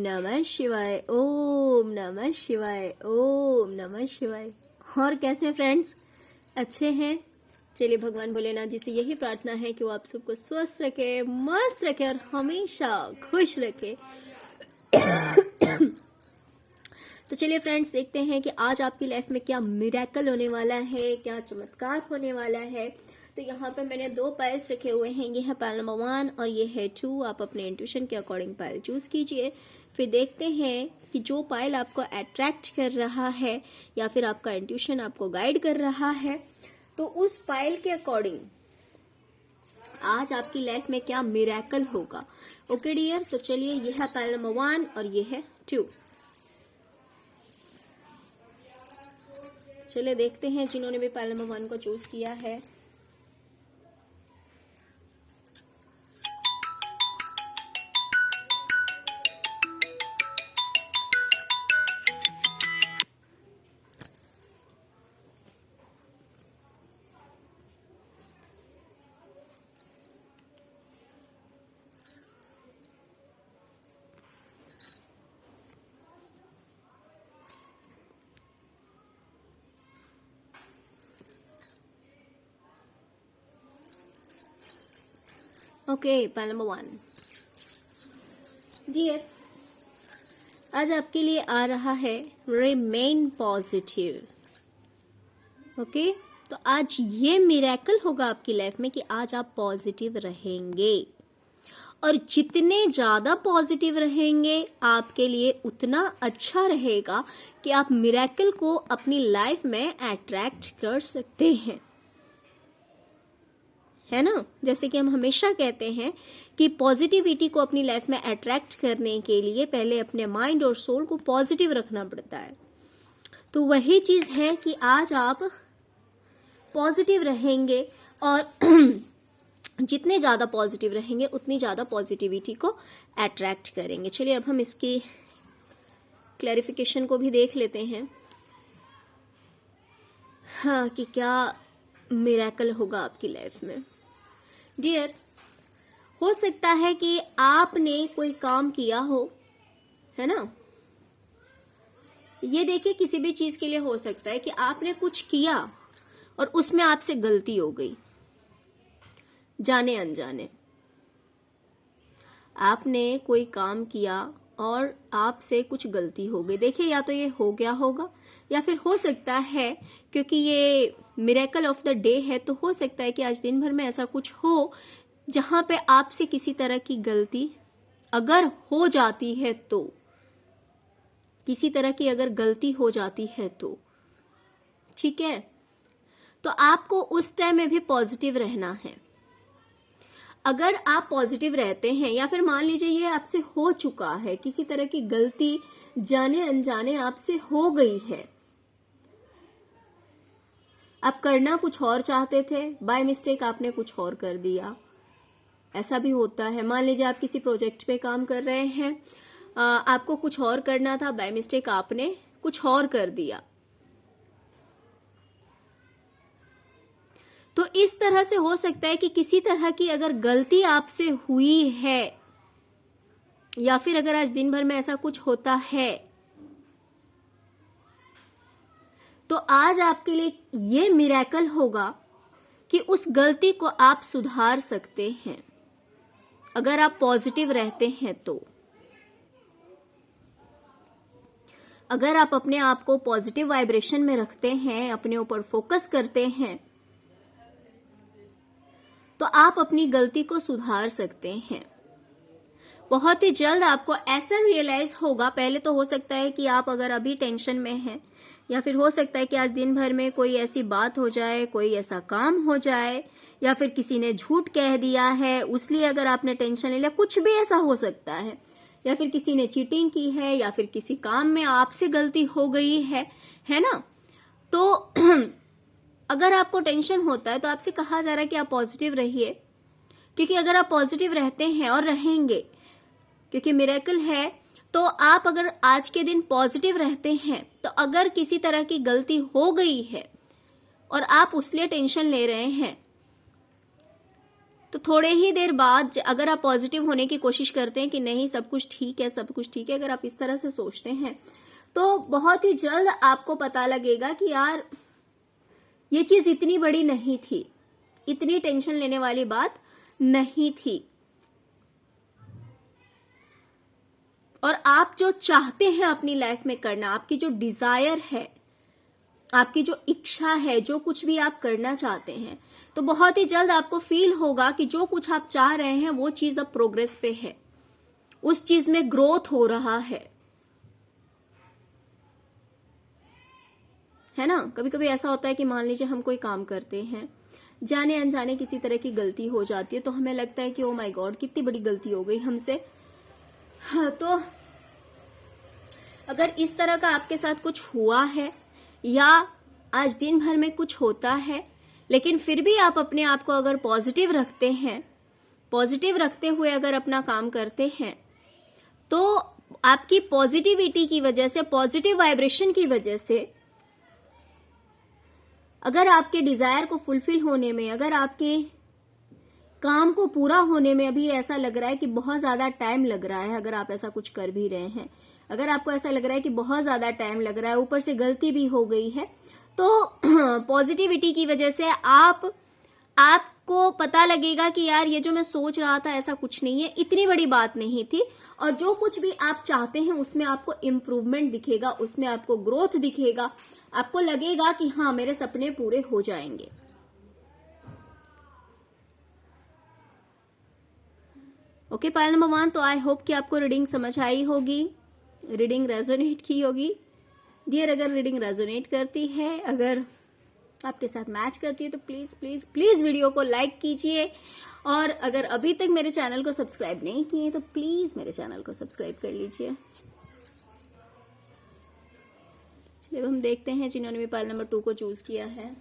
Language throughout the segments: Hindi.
नमः शिवाय, ओम नमः शिवाय, ओम नमः शिवाय। और कैसे हैं फ्रेंड्स, अच्छे हैं? चलिए भगवान भोलेनाथ जी से यही प्रार्थना है कि वो आप सबको स्वस्थ रखे, मस्त रखे और हमेशा खुश रखे। तो चलिए फ्रेंड्स, देखते हैं कि आज आपकी लाइफ में क्या मिरेकल होने वाला है, क्या चमत्कार होने वाला है। तो यहाँ पे मैंने 2 पाइल्स रखे हुए हैं, ये है पाइल नंबर 1 और ये है 2। आप अपने इंट्यूशन के अकॉर्डिंग पाइल चूज कीजिए। फिर देखते हैं कि जो पाइल आपको अट्रैक्ट कर रहा है या फिर आपका इंट्यूशन आपको गाइड कर रहा है, तो उस पाइल के अकॉर्डिंग आज आपकी लाइफ में क्या मिरेकल होगा। ओके डियर, तो चलिए ये है पाइल नंबर 1 और ये है 2। चलिए देखते हैं जिन्होंने भी पाइल नंबर 1 को चूज किया है। ओके, पाइल नंबर 1 डियर, आज आपके लिए आ रहा है रिमेन पॉजिटिव। ओके, तो आज ये मिरेकल होगा आपकी लाइफ में कि आज आप पॉजिटिव रहेंगे, और जितने ज्यादा पॉजिटिव रहेंगे आपके लिए उतना अच्छा रहेगा कि आप मिरेकल को अपनी लाइफ में अट्रैक्ट कर सकते हैं, है ना। जैसे कि हम हमेशा कहते हैं कि पॉजिटिविटी को अपनी लाइफ में अट्रैक्ट करने के लिए पहले अपने माइंड और सोल को पॉजिटिव रखना पड़ता है। तो वही चीज है कि आज आप पॉजिटिव रहेंगे और जितने ज्यादा पॉजिटिव रहेंगे उतनी ज्यादा पॉजिटिविटी को अट्रैक्ट करेंगे। चलिए अब हम इसकी क्लैरिफिकेशन को भी देख लेते हैं, हाँ, कि क्या मिरेकल होगा आपकी लाइफ में। डियर, हो सकता है कि आपने कोई काम किया हो, है ना। ये देखिए, किसी भी चीज के लिए हो सकता है कि आपने कुछ किया और उसमें आपसे गलती हो गई, जाने अनजाने आपने कोई काम किया और आपसे कुछ गलती हो गई। देखिए, या तो ये हो गया होगा या फिर हो सकता है, क्योंकि ये मिरेकल ऑफ द डे है, तो हो सकता है कि आज दिन भर में ऐसा कुछ हो जहां पे आपसे किसी तरह की गलती अगर हो जाती है, तो किसी तरह की अगर गलती हो जाती है तो ठीक है, तो आपको उस टाइम में भी पॉजिटिव रहना है। अगर आप पॉजिटिव रहते हैं या फिर मान लीजिए ये आपसे हो चुका है, किसी तरह की गलती जाने अनजाने आपसे हो गई है, आप करना कुछ और चाहते थे, बाय मिस्टेक आपने कुछ और कर दिया, ऐसा भी होता है। मान लीजिए आप किसी प्रोजेक्ट पे काम कर रहे हैं, आपको कुछ और करना था, बाय मिस्टेक आपने कुछ और कर दिया। तो इस तरह से हो सकता है कि किसी तरह की अगर गलती आपसे हुई है या फिर अगर आज दिन भर में ऐसा कुछ होता है, तो आज आपके लिए ये मिरेकल होगा कि उस गलती को आप सुधार सकते हैं अगर आप पॉजिटिव रहते हैं। तो अगर आप अपने आप को पॉजिटिव वाइब्रेशन में रखते हैं, अपने ऊपर फोकस करते हैं, तो आप अपनी गलती को सुधार सकते हैं। बहुत ही जल्द आपको ऐसा रियलाइज होगा। पहले तो हो सकता है कि आप अगर अभी टेंशन में हैं, या फिर हो सकता है कि आज दिन भर में कोई ऐसी बात हो जाए, कोई ऐसा काम हो जाए, या फिर किसी ने झूठ कह दिया है उसलिए अगर आपने टेंशन ले लिया, कुछ भी ऐसा हो सकता है, या फिर किसी ने चीटिंग की है, या फिर किसी काम में आपसे गलती हो गई है ना। तो अगर आपको टेंशन होता है तो आपसे कहा जा रहा है कि आप पॉजिटिव रहिए, क्योंकि अगर आप पॉजिटिव रहते हैं और रहेंगे, क्योंकि मिरेकल है, तो आप अगर आज के दिन पॉजिटिव रहते हैं, तो अगर किसी तरह की गलती हो गई है और आप उस लिए टेंशन ले रहे हैं, तो थोड़े ही देर बाद अगर आप पॉजिटिव होने की कोशिश करते हैं कि नहीं सब कुछ ठीक है, सब कुछ ठीक है, अगर आप इस तरह से सोचते हैं तो बहुत ही जल्द आपको पता लगेगा कि यार ये चीज इतनी बड़ी नहीं थी, इतनी टेंशन लेने वाली बात नहीं थी। और आप जो चाहते हैं अपनी लाइफ में करना, आपकी जो डिजायर है, आपकी जो इच्छा है, जो कुछ भी आप करना चाहते हैं, तो बहुत ही जल्द आपको फील होगा कि जो कुछ आप चाह रहे हैं वो चीज अब प्रोग्रेस पे है, उस चीज में ग्रोथ हो रहा है ना। कभी कभी ऐसा होता है कि मान लीजिए हम कोई काम करते हैं, जाने अनजाने किसी तरह की गलती हो जाती है, तो हमें लगता है कि ओ माय गॉड कितनी बड़ी गलती हो गई हमसे। हाँ, तो अगर इस तरह का आपके साथ कुछ हुआ है या आज दिन भर में कुछ होता है, लेकिन फिर भी आप अपने आप को अगर पॉजिटिव रखते हैं, पॉजिटिव रखते हुए अगर अपना काम करते हैं, तो आपकी पॉजिटिविटी की वजह से, पॉजिटिव वाइब्रेशन की वजह से, अगर आपके डिजायर को फुलफिल होने में, अगर आपके काम को पूरा होने में अभी ऐसा लग रहा है कि बहुत ज्यादा टाइम लग रहा है, अगर आप ऐसा कुछ कर भी रहे हैं, अगर आपको ऐसा लग रहा है कि बहुत ज्यादा टाइम लग रहा है, ऊपर से गलती भी हो गई है, तो पॉजिटिविटी की वजह से आपको पता लगेगा कि यार ये जो मैं सोच रहा था ऐसा कुछ नहीं है, इतनी बड़ी बात नहीं थी। और जो कुछ भी आप चाहते हैं उसमें आपको इम्प्रूवमेंट दिखेगा, उसमें आपको ग्रोथ दिखेगा, आपको लगेगा कि हाँ मेरे सपने पूरे हो जाएंगे। ओके पायल नंबर 1, तो आई होप कि आपको रीडिंग समझ आई होगी, रीडिंग रेजोनेट की होगी। डियर, अगर रीडिंग रेजोनेट करती है, अगर आपके साथ मैच करती है, तो प्लीज प्लीज प्लीज वीडियो को लाइक कीजिए। और अगर अभी तक मेरे चैनल को सब्सक्राइब नहीं किए तो प्लीज मेरे चैनल को सब्सक्राइब कर लीजिए। चलिए अब हम देखते हैं जिन्होंने भी पायल नंबर 2 को चूज किया है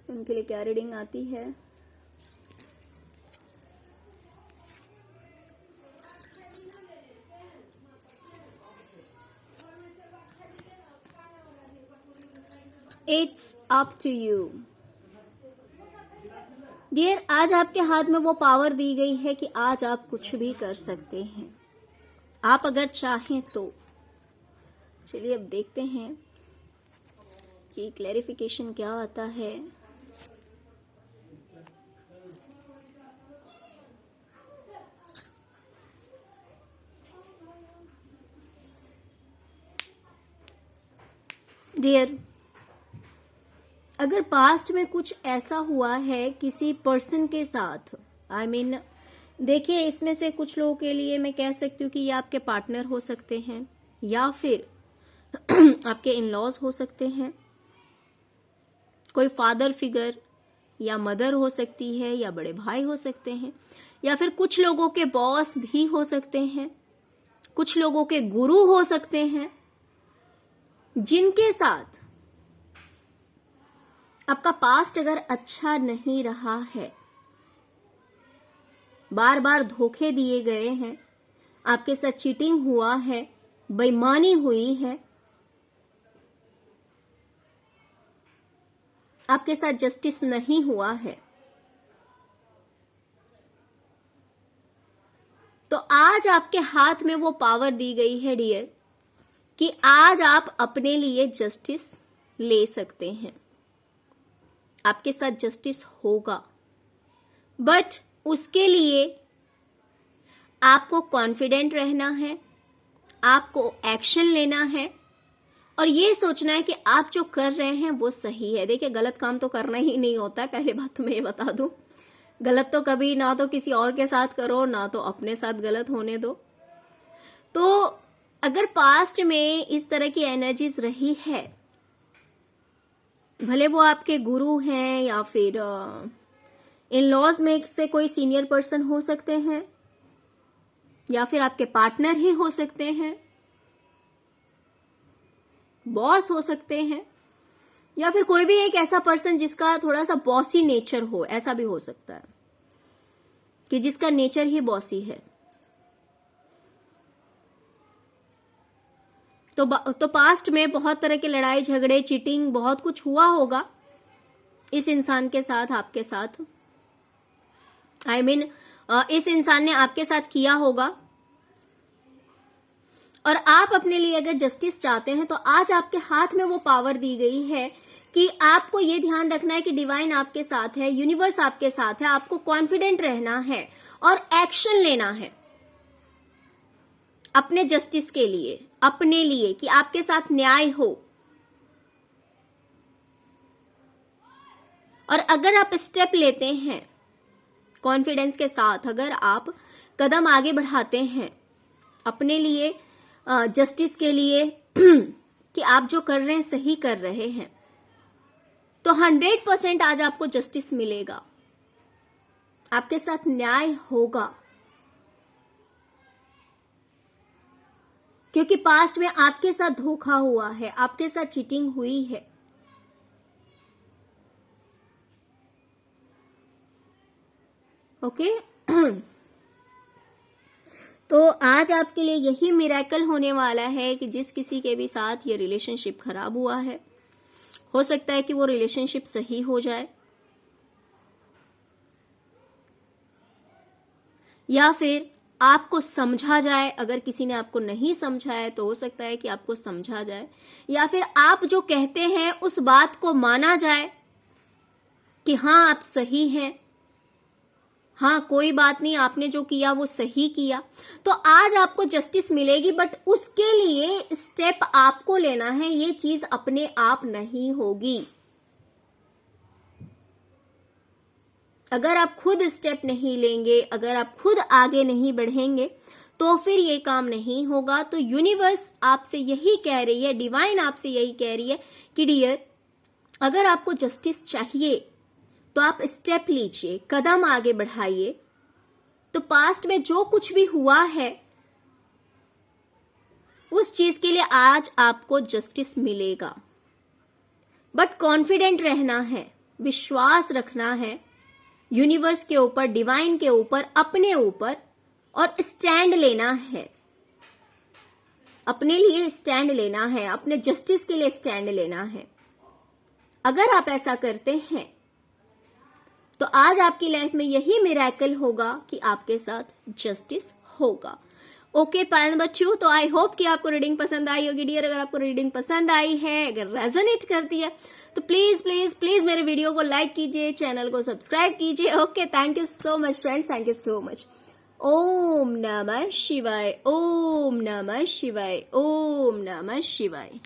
उनके लिए क्या रीडिंग आती है। It's up to you dear, आज आपके हाथ में वो पावर दी गई है कि आज आप कुछ भी कर सकते हैं, आप अगर चाहें तो। चलिए अब देखते हैं कि क्लैरिफिकेशन क्या आता है। डियर, अगर पास्ट में कुछ ऐसा हुआ है किसी पर्सन के साथ, आई मीन देखिए इसमें से कुछ लोगों के लिए मैं कह सकती हूँ कि ये आपके पार्टनर हो सकते हैं या फिर आपके इन लॉज हो सकते हैं, कोई फादर फिगर या मदर हो सकती है, या बड़े भाई हो सकते हैं, या फिर कुछ लोगों के बॉस भी हो सकते हैं, कुछ लोगों के गुरु हो सकते हैं, जिनके साथ आपका पास्ट अगर अच्छा नहीं रहा है, बार बार धोखे दिए गए हैं, आपके साथ चीटिंग हुआ है, बेईमानी हुई है, आपके साथ जस्टिस नहीं हुआ है, तो आज आपके हाथ में वो पावर दी गई है डियर कि आज आप अपने लिए जस्टिस ले सकते हैं, आपके साथ जस्टिस होगा। बट उसके लिए आपको कॉन्फिडेंट रहना है, आपको एक्शन लेना है और ये सोचना है कि आप जो कर रहे हैं वो सही है। देखिए गलत काम तो करना ही नहीं होता है, पहले बात तो मैं ये बता दूं। गलत तो कभी ना तो किसी और के साथ करो, ना तो अपने साथ गलत होने दो। तो अगर पास्ट में इस तरह की एनर्जीज रही है, भले वो आपके गुरु हैं या फिर इन लॉज में से कोई सीनियर पर्सन हो सकते हैं, या फिर आपके पार्टनर ही हो सकते हैं, बॉस हो सकते हैं, या फिर कोई भी एक ऐसा पर्सन जिसका थोड़ा सा बॉसी नेचर हो, ऐसा भी हो सकता है कि जिसका नेचर ही बॉसी है। तो पास्ट में बहुत तरह के लड़ाई झगड़े, चीटिंग, बहुत कुछ हुआ होगा इस इंसान के साथ, आपके साथ। I mean, इस इंसान ने आपके साथ किया होगा, और आप अपने लिए अगर जस्टिस चाहते हैं तो आज आपके हाथ में वो पावर दी गई है कि आपको ये ध्यान रखना है कि डिवाइन आपके साथ है, यूनिवर्स आपके साथ है, आपको कॉन्फिडेंट रहना है और एक्शन लेना है अपने जस्टिस के लिए, अपने लिए, कि आपके साथ न्याय हो। और अगर आप स्टेप लेते हैं कॉन्फिडेंस के साथ, अगर आप कदम आगे बढ़ाते हैं अपने लिए, जस्टिस के लिए, कि आप जो कर रहे हैं सही कर रहे हैं, तो 100% आज आपको जस्टिस मिलेगा, आपके साथ न्याय होगा। क्योंकि पास्ट में आपके साथ धोखा हुआ है, आपके साथ चीटिंग हुई है। ओके तो आज आपके लिए यही मिरेकल होने वाला है कि जिस किसी के भी साथ ये रिलेशनशिप खराब हुआ है, हो सकता है कि वो रिलेशनशिप सही हो जाए, या फिर आपको समझा जाए। अगर किसी ने आपको नहीं समझा है तो हो सकता है कि आपको समझा जाए, या फिर आप जो कहते हैं उस बात को माना जाए कि हाँ आप सही हैं, हाँ कोई बात नहीं, आपने जो किया वो सही किया। तो आज आपको जस्टिस मिलेगी, बट उसके लिए स्टेप आपको लेना है, ये चीज अपने आप नहीं होगी। अगर आप खुद स्टेप नहीं लेंगे, अगर आप खुद आगे नहीं बढ़ेंगे, तो फिर ये काम नहीं होगा। तो यूनिवर्स आपसे यही कह रही है, डिवाइन आपसे यही कह रही है कि डियर, अगर आपको जस्टिस चाहिए तो आप स्टेप लीजिए, कदम आगे बढ़ाइए। तो पास्ट में जो कुछ भी हुआ है उस चीज के लिए आज आपको जस्टिस मिलेगा, बट कॉन्फिडेंट रहना है, विश्वास रखना है यूनिवर्स के ऊपर, डिवाइन के ऊपर, अपने ऊपर, और स्टैंड लेना है, अपने लिए स्टैंड लेना है, अपने जस्टिस के लिए स्टैंड लेना है। अगर आप ऐसा करते हैं तो आज आपकी लाइफ में यही मिरेकल होगा कि आपके साथ जस्टिस होगा। ओके पायल बच्चों, तो आई होप कि आपको रीडिंग पसंद आई होगी डियर। अगर आपको रीडिंग पसंद आई है, अगर रेजोनेट करती है, तो प्लीज प्लीज प्लीज मेरे वीडियो को लाइक कीजिए, चैनल को सब्सक्राइब कीजिए। Okay, thank you so much friends, thank you so much. ओम नमः शिवाय, ओम नमः शिवाय, ओम नमः शिवाय।